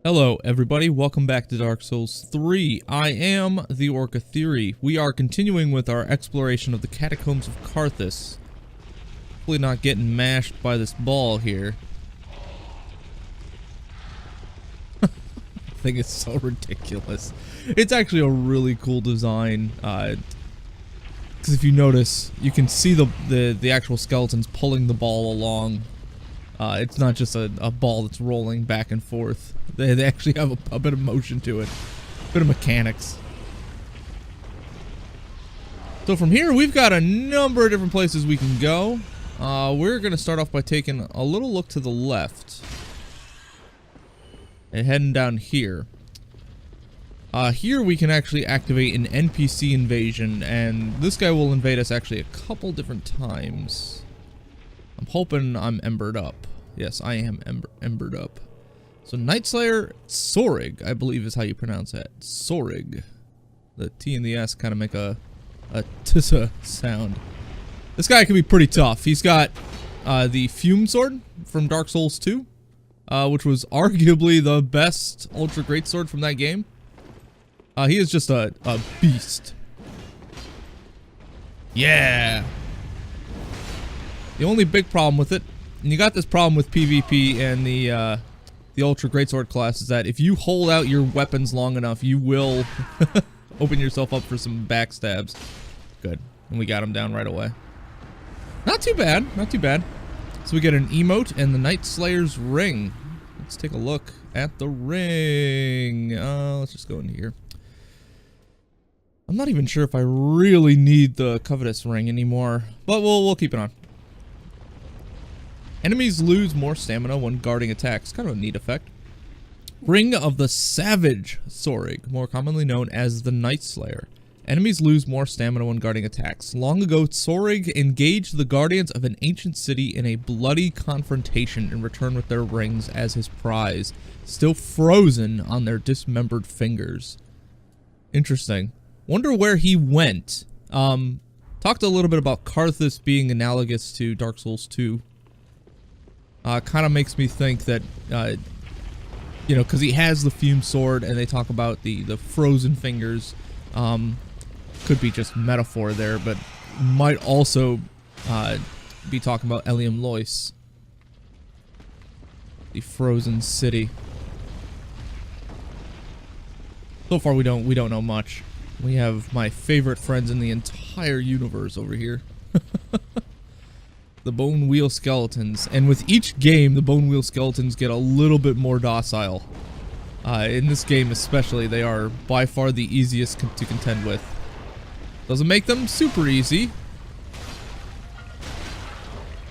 Hello everybody, welcome back to Dark Souls 3. I am the Orca Theory. We are continuing with our exploration of the catacombs of Karthus. Hopefully not getting mashed by this ball here. I think it's so ridiculous. It's actually a really cool design. Because if you notice, you can see the actual skeletons pulling the ball along. It's not just a ball that's rolling back and forth. They actually have a bit of motion to it. A bit of mechanics. So from here, we've got a number of different places we can go. We're going to start off by taking a little look to the left. And heading down here. Here we can actually activate an Npc Invasion, and this guy will invade us actually a couple different times. I'm hoping I'm embered up. Yes, I am embered up. So Nightslayer Sorig, I believe is how you pronounce that. Sorig. The T and the S kind of make a tissa sound. This guy can be pretty tough. He's got the Fume Sword from Dark Souls 2, which was arguably the best Ultra Great Sword from that game. He is just a beast. Yeah. The only big problem with it, and you got this problem with PvP and the Ultra Greatsword class, is that if you hold out your weapons long enough, you will open yourself up for some backstabs. Good. And we got him down right away. Not too bad. Not too bad. So we get an emote and the Night Slayer's ring. Let's take a look at the ring. Let's just go in here. I'm not even sure if I really need the Covetous ring anymore, but we'll keep it on. Enemies lose more stamina when guarding attacks. Kind of a neat effect. Ring of the Savage Sorig, more commonly known as the Night Slayer. Enemies lose more stamina when guarding attacks. Long ago, Sorig engaged the guardians of an ancient city in a bloody confrontation and returned with their rings as his prize, still frozen on their dismembered fingers. Interesting. Wonder where he went. Talked a little bit about Karthus being analogous to Dark Souls 2. Kind of makes me think that, you know, because he has the Fume Sword and they talk about the frozen fingers, could be just metaphor there, but might also be talking about Eliam Lois, the frozen city. So far we don't know much. We have my favorite friends in the entire universe over here. The Bone Wheel Skeletons, and with each game, the Bone Wheel Skeletons get a little bit more docile. In this game especially, they are by far the easiest to contend with. Doesn't make them super easy,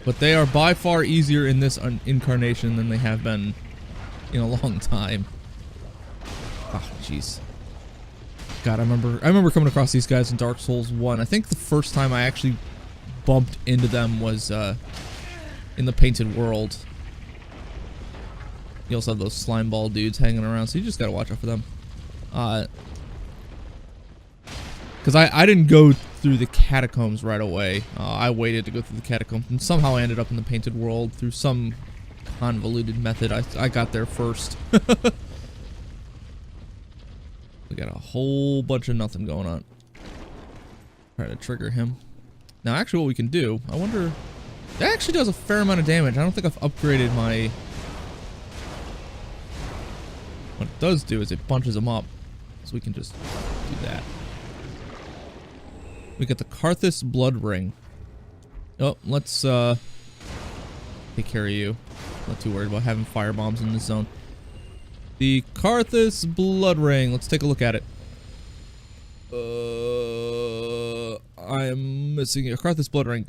but they are by far easier in this incarnation than they have been in a long time. Oh, jeez. God, I remember coming across these guys in Dark Souls 1. I think the first time I actually bumped into them was in the Painted World. You also have those slime ball dudes hanging around, so you just gotta watch out for them. Because I didn't go through the catacombs right away. I waited to go through the catacombs, and somehow I ended up in the Painted World through some convoluted method. I got there first. We got a whole bunch of nothing going on. Try to trigger him. Now, actually, what we can do, I wonder... That actually does a fair amount of damage. I don't think I've upgraded my... What it does do is it bunches them up. So we can just do that. We got the Karthus Blood Ring. Oh, let's take care of you. Not too worried about having fire bombs in this zone. The Karthus Blood Ring. Let's take a look at it. I am missing a Karthus Blood Ring.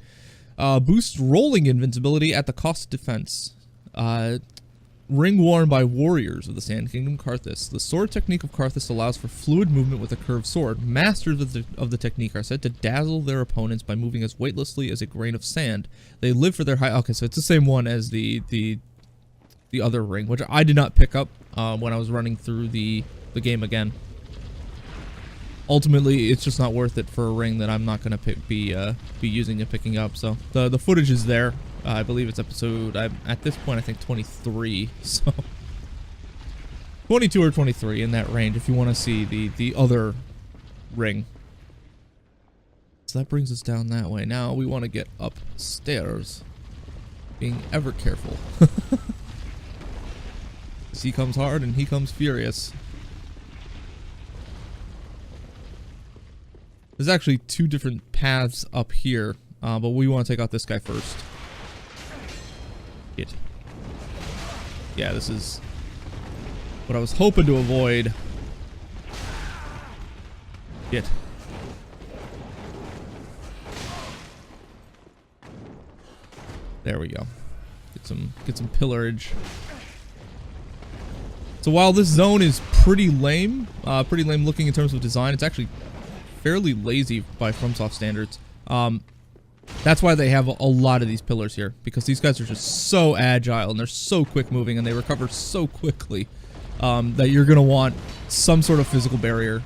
Boosts rolling invincibility at the cost of defense. Ring worn by warriors of the Sand Kingdom Karthus. The sword technique of Karthus allows for fluid movement with a curved sword. Masters of the technique are said to dazzle their opponents by moving as weightlessly as a grain of sand. They live for their high... Okay, so it's the same one as the other ring, which I did not pick up when I was running through the game again. Ultimately, it's just not worth it for a ring that I'm not going to be using and picking up. So the footage is there. I believe it's episode, at this point, I think 23. So 22 or 23 in that range if you want to see the other ring. So that brings us down that way. Now we want to get upstairs. Being ever careful. He comes hard and he comes furious. There's actually two different paths up here, but we want to take out this guy first. Shit. Yeah, this is what I was hoping to avoid. Shit. There we go. Get some pillage. So while this zone is pretty lame looking in terms of design, it's actually fairly lazy by FromSoft standards. That's why they have a lot of these pillars here, because these guys are just so agile and they're so quick moving and they recover so quickly that you're gonna want some sort of physical barrier,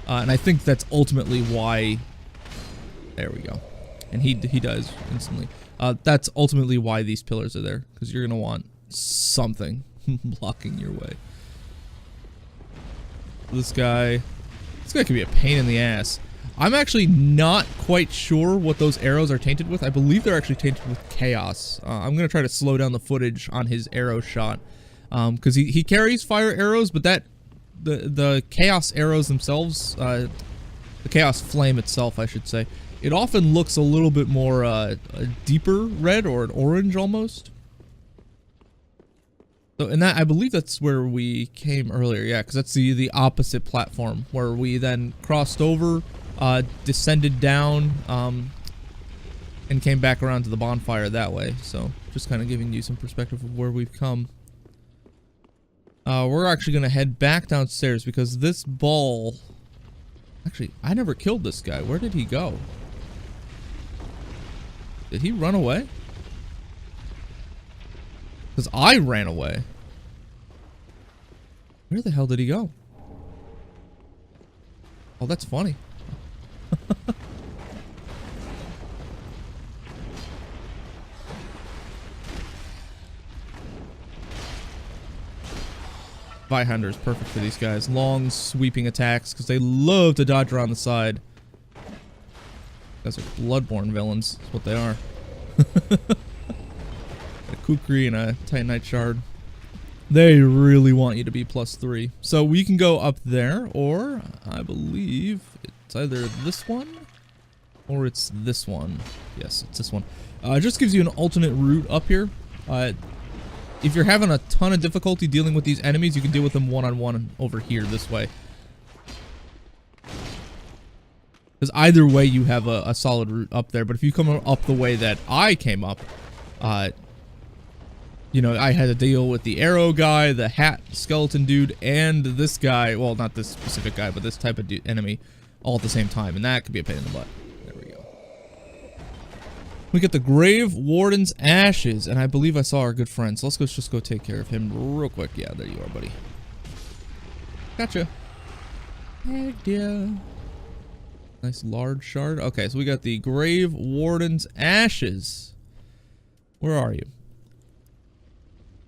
and I think that's ultimately why. There we go, and he dies instantly. That's ultimately why these pillars are there, because you're gonna want something blocking your way. This guy can be a pain in the ass. I'm actually not quite sure what those arrows are tainted with. I believe they're actually tainted with chaos. I'm gonna try to slow down the footage on his arrow shot, because he carries fire arrows, but the chaos arrows themselves, the chaos flame itself, I should say, it often looks a little bit more a deeper red or an orange almost. So, and that, I believe that's where we came earlier, yeah, because that's the opposite platform where we then crossed over, descended down, and came back around to the bonfire that way. So just kind of giving you some perspective of where we've come. We're actually going to head back downstairs because this ball... Actually, I never killed this guy. Where did he go? Did he run away? Because I ran away. Where the hell did he go? Oh, that's funny. Vihander is perfect for these guys. Long, sweeping attacks, because they love to dodge around the side. Those are bloodborne villains. That's what they are. A Kukri and a Titanite Shard. They really want you to be +3. So we can go up there, or I believe it's either this one or it's this one. Yes, it's this one. It just gives you an alternate route up here. If you're having a ton of difficulty dealing with these enemies, you can deal with them one-on-one over here this way. Because either way, you have a solid route up there. But if you come up the way that I came up, you know, I had to deal with the arrow guy, the hat skeleton dude, and this guy. Well, not this specific guy, but this type of enemy all at the same time. And that could be a pain in the butt. There we go. We get the Grave Warden's Ashes, and I believe I saw our good friend. So let's just go take care of him real quick. Yeah, there you are, buddy. Gotcha. Heck yeah. Nice large shard. Okay, so we got the Grave Warden's Ashes. Where are you?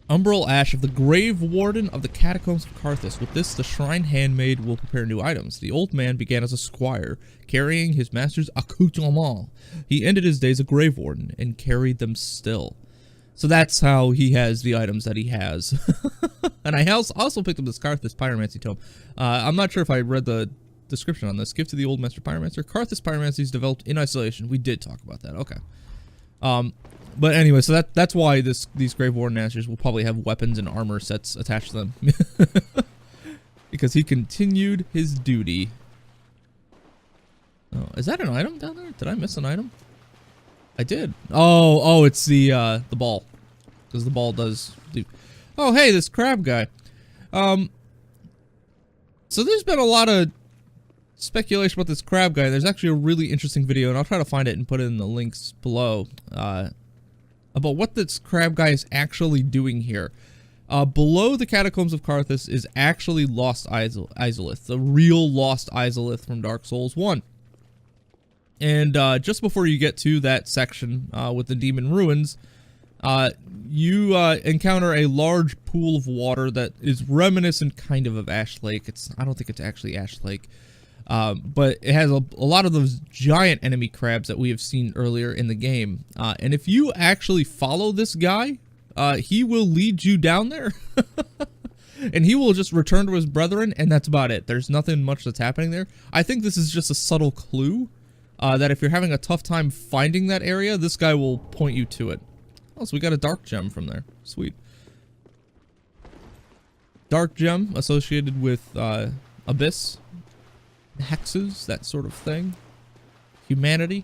Umbral Ash of the Grave Warden of the Catacombs of Karthus. With this, the Shrine Handmaid will prepare new items. The old man began as a squire, carrying his master's accoutrements. He ended his days a Grave Warden, and carried them still. So that's how he has the items that he has. And I also picked up this Karthus Pyromancy Tome. I'm not sure if I read the description on this. Gift to the Old Master Pyromancer. Karthus Pyromancy is developed in isolation. We did talk about that. Okay. But anyway, so that's why these Grave Warden Ashes will probably have weapons and armor sets attached to them. Because he continued his duty. Oh, is that an item down there? Did I miss an item? I did. Oh, it's the ball. Because the ball does do... Oh, hey, this crab guy. So there's been a lot of speculation about this crab guy. There's actually a really interesting video, and I'll try to find it and put it in the links below, about what this crab guy is actually doing here. Below the Catacombs of Karthus is actually Lost Izalith, the real Lost Izalith from Dark Souls 1. And just before you get to that section with the Demon Ruins, you encounter a large pool of water that is reminiscent kind of Ash Lake. I don't think it's actually Ash Lake. But it has a lot of those giant enemy crabs that we have seen earlier in the game. And if you actually follow this guy, he will lead you down there. And he will just return to his brethren, and that's about it. There's nothing much that's happening there. I think this is just a subtle clue that if you're having a tough time finding that area, this guy will point you to it. Oh, so we got a dark gem from there. Sweet. Dark gem associated with Abyss, hexes, that sort of thing. Humanity.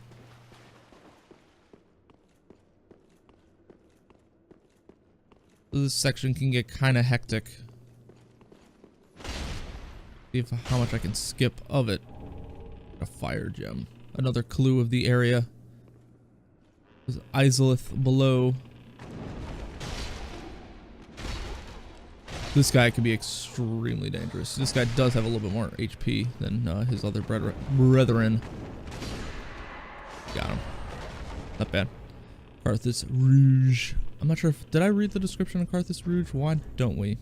This section can get kind of hectic. See how much I can skip of it. A fire gem. Another clue of the area. There's Izalith below. This guy could be extremely dangerous. This guy does have a little bit more HP than his other brethren. Got him. Not bad. Karthus Rouge. I'm not sure if... Did I read the description of Karthus Rouge? Why don't we?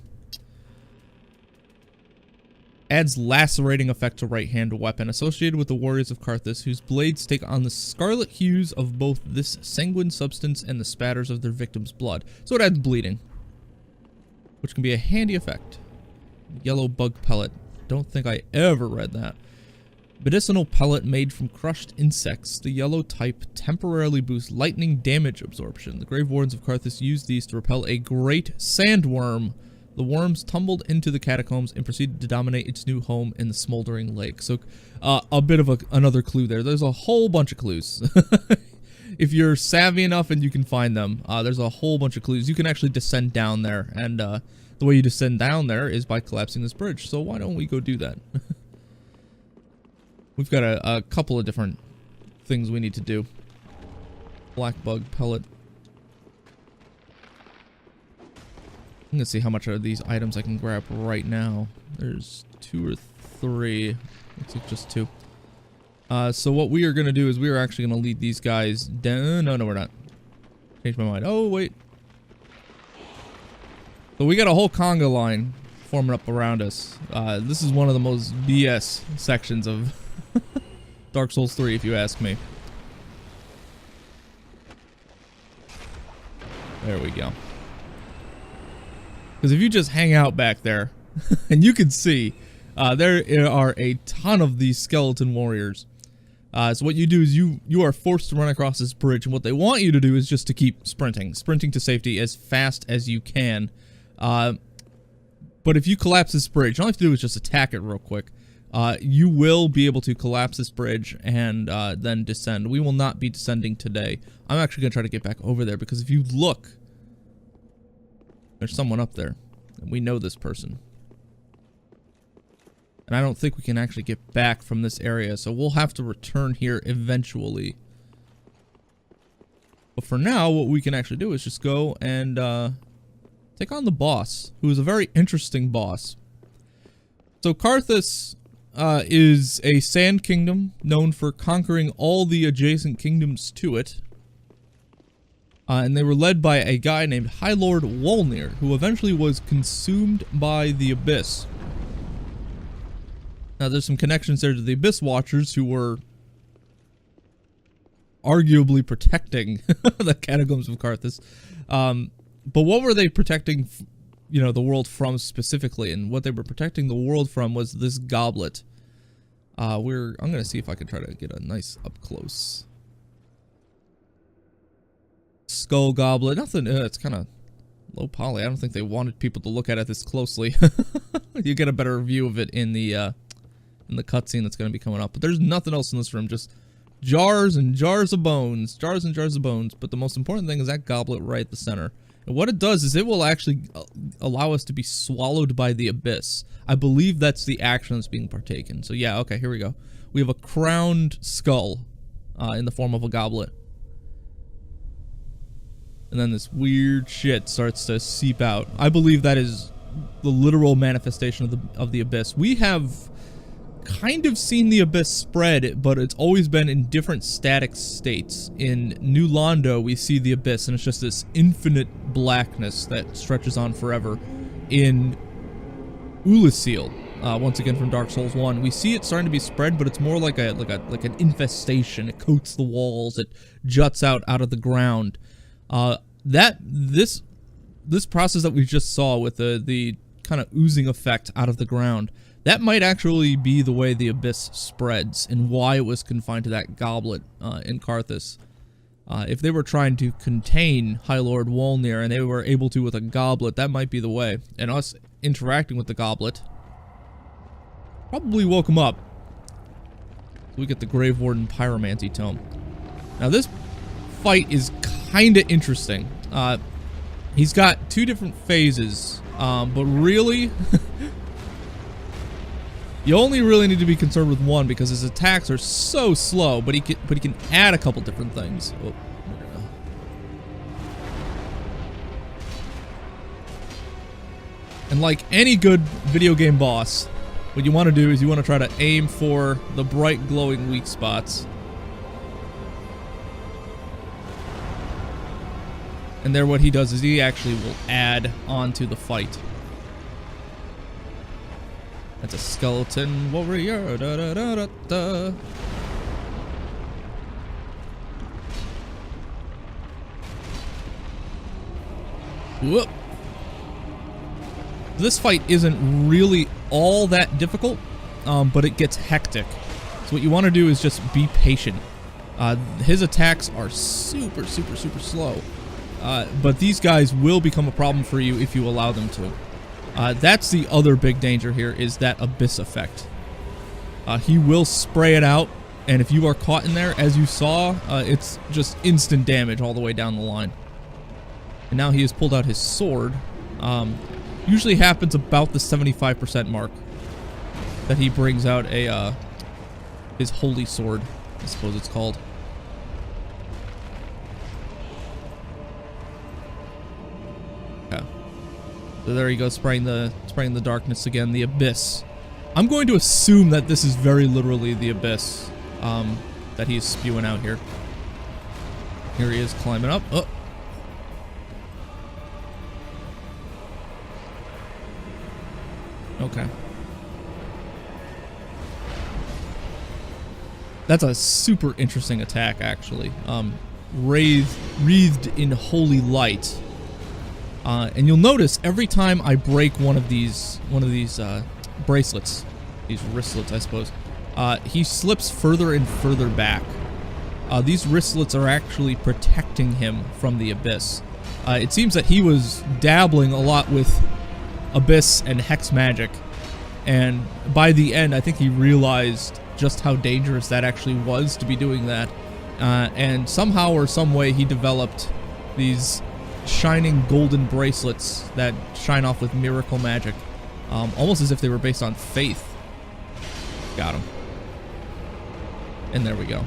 Adds lacerating effect to right-hand weapon associated with the warriors of Karthus, whose blades take on the scarlet hues of both this sanguine substance and the spatters of their victim's blood. So it adds bleeding, which can be a handy effect. Yellow bug pellet. Don't think I ever read that. Medicinal pellet made from crushed insects. The yellow type temporarily boosts lightning damage absorption. The Grave Wardens of Karthus use these to repel a great sandworm. The worms tumbled into the catacombs and proceeded to dominate its new home in the smoldering lake. So, a bit of another clue there. There's a whole bunch of clues. If you're savvy enough and you can find them, there's a whole bunch of clues. You can actually descend down there, and the way you descend down there is by collapsing this bridge. So why don't we go do that? We've got a couple of different things we need to do. Black bug pellet. I'm gonna see how much of these items I can grab right now. There's 2 or 3. Looks like just 2. So what we are gonna do is we are actually gonna lead these guys down. No, we're not. Changed my mind. Oh, wait. So we got a whole conga line forming up around us. This is one of the most BS sections of Dark Souls 3, if you ask me. There we go. Because if you just hang out back there, and you can see, there are a ton of these skeleton warriors. So what you do is you are forced to run across this bridge, and what they want you to do is just to keep sprinting to safety as fast as you can. But if you collapse this bridge, all you have to do is just attack it real quick. You will be able to collapse this bridge and then descend. We will not be descending today. I'm actually going to try to get back over there, because if you look, there's someone up there, and we know this person. And I don't think we can actually get back from this area, so we'll have to return here eventually. But for now, what we can actually do is just go and take on the boss, who is a very interesting boss. So Karthus is a sand kingdom known for conquering all the adjacent kingdoms to it. And they were led by a guy named High Lord Wolnir, who eventually was consumed by the Abyss. Now, there's some connections there to the Abyss Watchers, who were arguably protecting the catacombs of Karthus. But what were they protecting, you know, the world from specifically? And what they were protecting the world from was this goblet. I'm going to see if I can try to get a nice up close. Skull goblet. Nothing, it's kind of low poly. I don't think they wanted people to look at it this closely. You get a better view of it in the cutscene that's going to be coming up. But there's nothing else in this room, just jars and jars of bones. Jars and jars of bones. But the most important thing is that goblet right at the center. And what it does is it will actually allow us to be swallowed by the Abyss. I believe that's the action that's being partaken. So yeah, okay, here we go. We have a crowned skull in the form of a goblet. And then this weird shit starts to seep out. I believe that is the literal manifestation of the Abyss. We have kind of seen the Abyss spread, but it's always been in different static states. In New Londo, we see the Abyss, and it's just this infinite blackness that stretches on forever. In Ulasil, once again from Dark Souls 1, we see it starting to be spread, but it's more like an infestation. It coats the walls, it juts out of the ground. This process that we just saw with the kind of oozing effect out of the ground, that might actually be the way the Abyss spreads and why it was confined to that goblet in Karthus. If they were trying to contain High Lord Wolnir and they were able to with a goblet, that might be the way. And us interacting with the goblet probably woke him up. So we get the Grave Warden Pyromancy Tome. Now this fight is kinda interesting. He's got two different phases, but really, you only really need to be concerned with one because his attacks are so slow, but he can add a couple different things. Oh, and like any good video game boss, what you want to do is you want to try to aim for the bright glowing weak spots. And there what he does is he actually will add on to the fight. That's a skeleton warrior. Da, da, da, da, da. Whoop. This fight isn't really all that difficult, but it gets hectic. So what you want to do is just be patient. His attacks are super slow. But these guys will become a problem for you if you allow them to. That's the other big danger here, is that Abyss effect. He will spray it out, and if you are caught in there, as you saw, it's just instant damage all the way down the line. And now he has pulled out his sword. Usually happens about the 75% mark that he brings out his holy sword, I suppose it's called. So there he goes, spraying the darkness again, the Abyss. I'm going to assume that this is very literally the Abyss that he's spewing out here. Here he is climbing up. Oh. Okay. That's a super interesting attack, actually. Wreathed in holy light. And you'll notice every time I break one of these bracelets, these wristlets, I suppose, he slips further and further back. These wristlets are actually protecting him from the Abyss. It seems that he was dabbling a lot with Abyss and Hex magic, and by the end, I think he realized just how dangerous that actually was to be doing that. And somehow or some way, he developed these shining golden bracelets that shine off with miracle magic, almost as if they were based on faith. Got him. And there we go.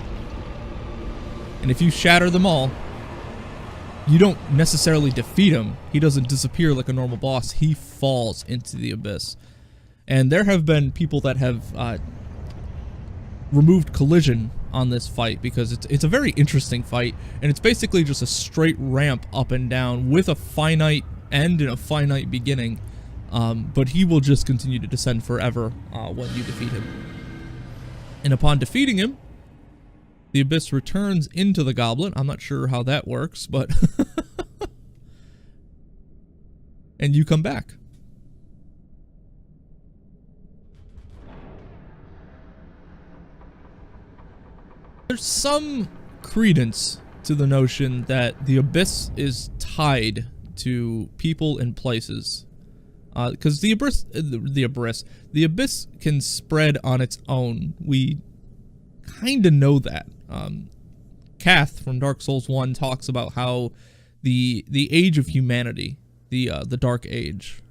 And if you shatter them all, you don't necessarily defeat him. He doesn't disappear like a normal boss. He falls into the Abyss. And there have been people that have removed collision on this fight because it's a very interesting fight, and it's basically just a straight ramp up and down with a finite end and a finite beginning, but he will just continue to descend forever when you defeat him. And upon defeating him, the Abyss returns into the goblet. I'm not sure how that works, but and you come back. There's some credence to the notion that the Abyss is tied to people and places, because the Abyss can spread on its own. We kind of know that. Kath from Dark Souls 1 talks about how the age of humanity, the Dark Age,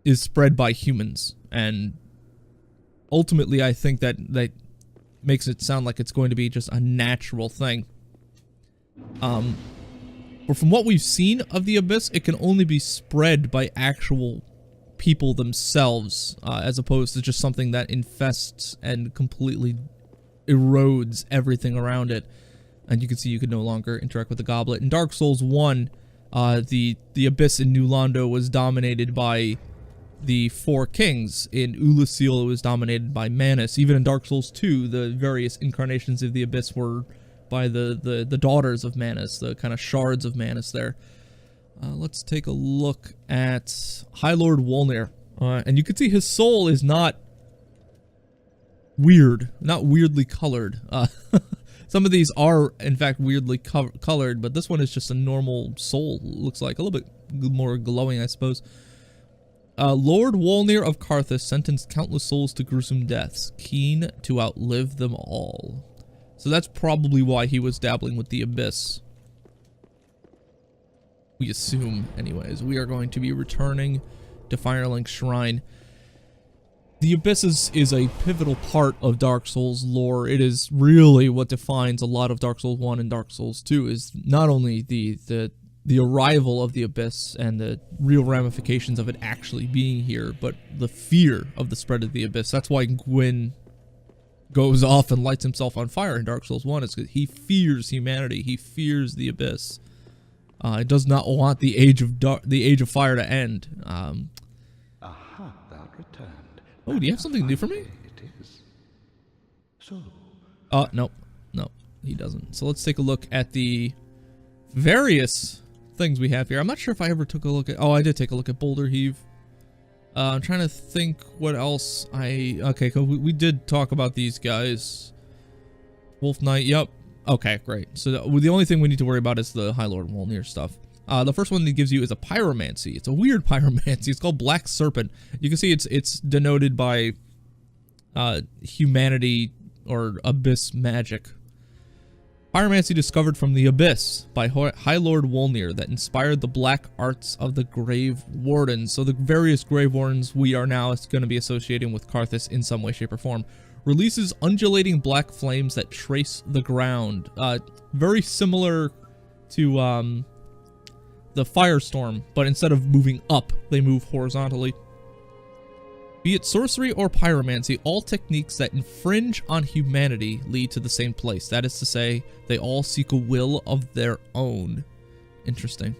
is spread by humans, and ultimately I think that makes it sound like it's going to be just a natural thing. But from what we've seen of the Abyss, it can only be spread by actual people themselves, as opposed to just something that infests and completely erodes everything around it. And you can see you could no longer interact with the goblet. In Dark Souls 1, the Abyss in New Londo was dominated by the 4 kings. In Ulasil, it was dominated by Manus. Even in Dark Souls 2, the various incarnations of the Abyss were by the daughters of Manus, the kind of shards of Manus there. Let's take a look at High Lord Wolnir. And you can see his soul is not weird, not weirdly colored. Some of these are, in fact, weirdly colored, but this one is just a normal soul. Looks like a little bit more glowing, I suppose. Lord Wolnir of Karthus sentenced countless souls to gruesome deaths, keen to outlive them all. So that's probably why he was dabbling with the Abyss. We assume, anyways. We are going to be returning to Firelink Shrine. The Abyss is a pivotal part of Dark Souls lore. It is really what defines a lot of Dark Souls 1 and Dark Souls 2, is not only the arrival of the Abyss and the real ramifications of it actually being here, but the fear of the spread of the Abyss. That's why Gwyn goes off and lights himself on fire in Dark Souls 1. It's because he fears humanity. He fears the Abyss. It does not want the Age of Fire to end. Aha, thou returned. Oh, do you have something new for me? It is. So. No, he doesn't. So let's take a look at the various things we have here. I'm not sure if I ever took a look at. Oh, I did take a look at Boulder Heave. I'm trying to think what else okay, we did talk about these guys. Wolf Knight, yep. Okay, great. So the only thing we need to worry about is the High Lord Wolnir stuff. The first one that gives you is a pyromancy. It's a weird pyromancy. It's called Black Serpent. You can see it's denoted by humanity or abyss magic. Pyromancy discovered from the Abyss by High Lord Wolnir that inspired the black arts of the Grave Wardens. So the various Grave Wardens we are now going to be associating with Karthus in some way, shape, or form. Releases undulating black flames that trace the ground. Very similar to the Firestorm, but instead of moving up, they move horizontally. Be it sorcery or pyromancy, all techniques that infringe on humanity lead to the same place. That is to say, they all seek a will of their own. Interesting.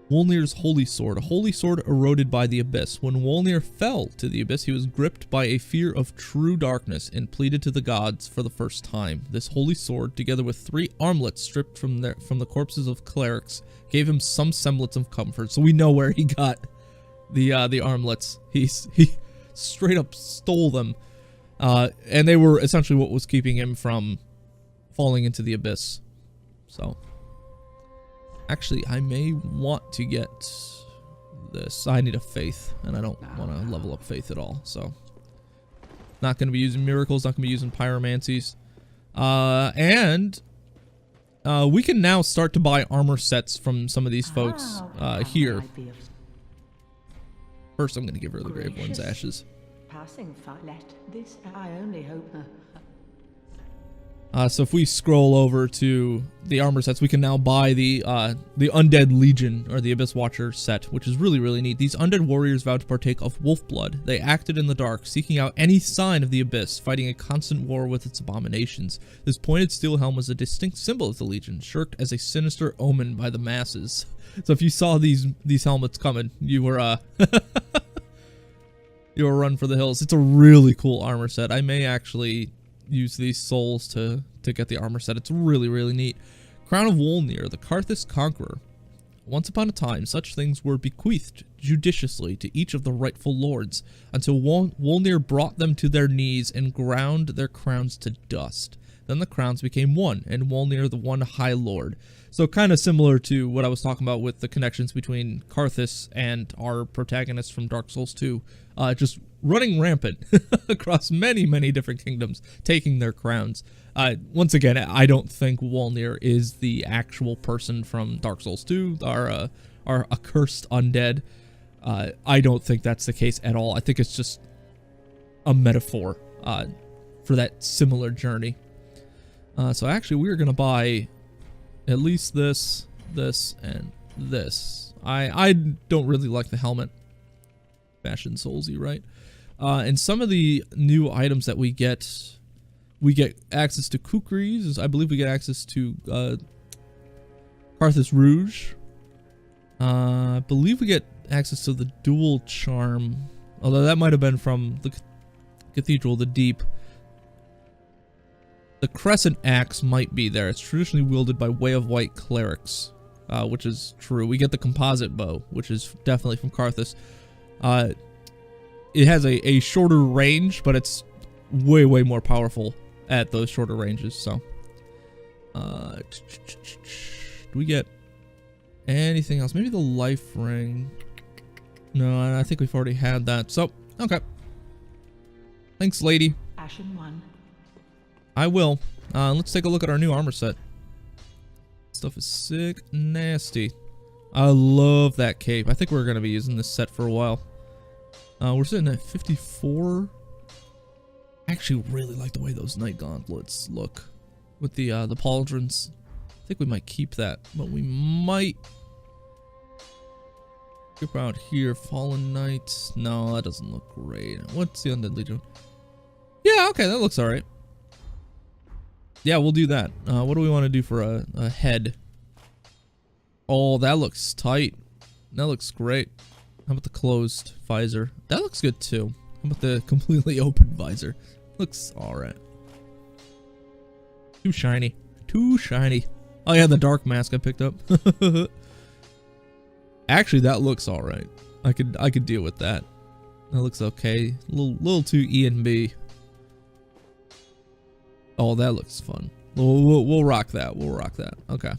Wolnir's Holy Sword. A holy sword eroded by the Abyss. When Wolnir fell to the Abyss, he was gripped by a fear of true darkness and pleaded to the gods for the first time. This holy sword, together with 3 armlets stripped from the corpses of clerics, gave him some semblance of comfort. So we know where he got the armlets. He straight up stole them, and they were essentially what was keeping him from falling into the Abyss. So actually, I may want to get this. I need a faith, and I don't want to level up faith at all. So not going to be using miracles, not going to be using pyromancies, and we can now start to buy armor sets from some of these folks here. First, I'm going to give her the Grave One's ashes. Passing let this I only hope. So if we scroll over to the armor sets, we can now buy the Undead Legion, or the Abyss Watcher set, which is really, really neat. These undead warriors vowed to partake of wolf blood. They acted in the dark, seeking out any sign of the Abyss, fighting a constant war with its abominations. This pointed steel helm was a distinct symbol of the Legion, shirked as a sinister omen by the masses. So if you saw these helmets coming, you were you were run for the hills. It's a really cool armor set. I may actually use these souls to get the armor set. It's really, really neat. Crown of Wolnir, the Karthus conqueror. Once upon a time, such things were bequeathed judiciously to each of the rightful lords, until Wolnir brought them to their knees and ground their crowns to dust. Then the crowns became one, and Wolnir the one High Lord. So kind of similar to what I was talking about with the connections between Karthus and our protagonist from Dark Souls 2. Just running rampant across many, many different kingdoms, taking their crowns. Once again, I don't think Wolnir is the actual person from Dark Souls 2, our accursed undead. I don't think that's the case at all. I think it's just a metaphor for that similar journey. So actually, we're going to buy at least this, and this. I don't really like the helmet. Fashion Soulsy, right? And some of the new items that we get access to kukris. I believe we get access to Karthus Rouge. I believe we get access to the dual charm, although that might have been from the Cathedral of the Deep. The Crescent Axe might be there. It's traditionally wielded by Way of White clerics, which is true. We get the Composite Bow, which is definitely from Karthus. It has a shorter range, but it's way more powerful at those shorter ranges. So, do we get anything else? Maybe the life ring. No, I think we've already had that. So, okay. Thanks, lady. Ashen one. I will. Let's take a look at our new armor set. Stuff is sick, nasty. I love that cape. I think we're gonna be using this set for a while. We're sitting at 54. I actually really like the way those night gauntlets look with the pauldrons. I think we might keep that, but we might skip out here. Fallen Knight. No, that doesn't look great. What's the Undead Legion? Yeah, okay, that looks alright. Yeah, we'll do that. What do we want to do for a head? Oh, that looks tight. That looks great. How about the closed visor? That looks good too. How about the completely open visor? Looks alright. Too shiny. Too shiny. Oh yeah, the dark mask I picked up. Actually, that looks alright. I could deal with that. That looks okay. Little too E and B. Oh, that looks fun. We'll rock that. We'll rock that. Okay.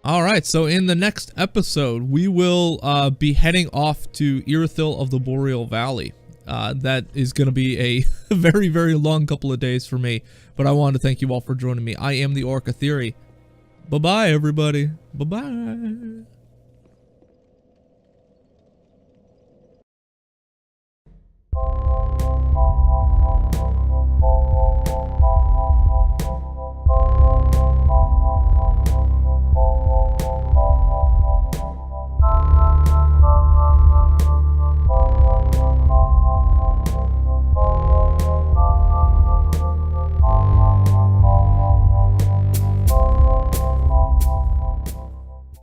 Alright, so in the next episode, we will be heading off to Irithyll of the Boreal Valley. That is going to be a very long couple of days for me. But I want to thank you all for joining me. I am the Orca Theory. Bye-bye, everybody. Bye-bye.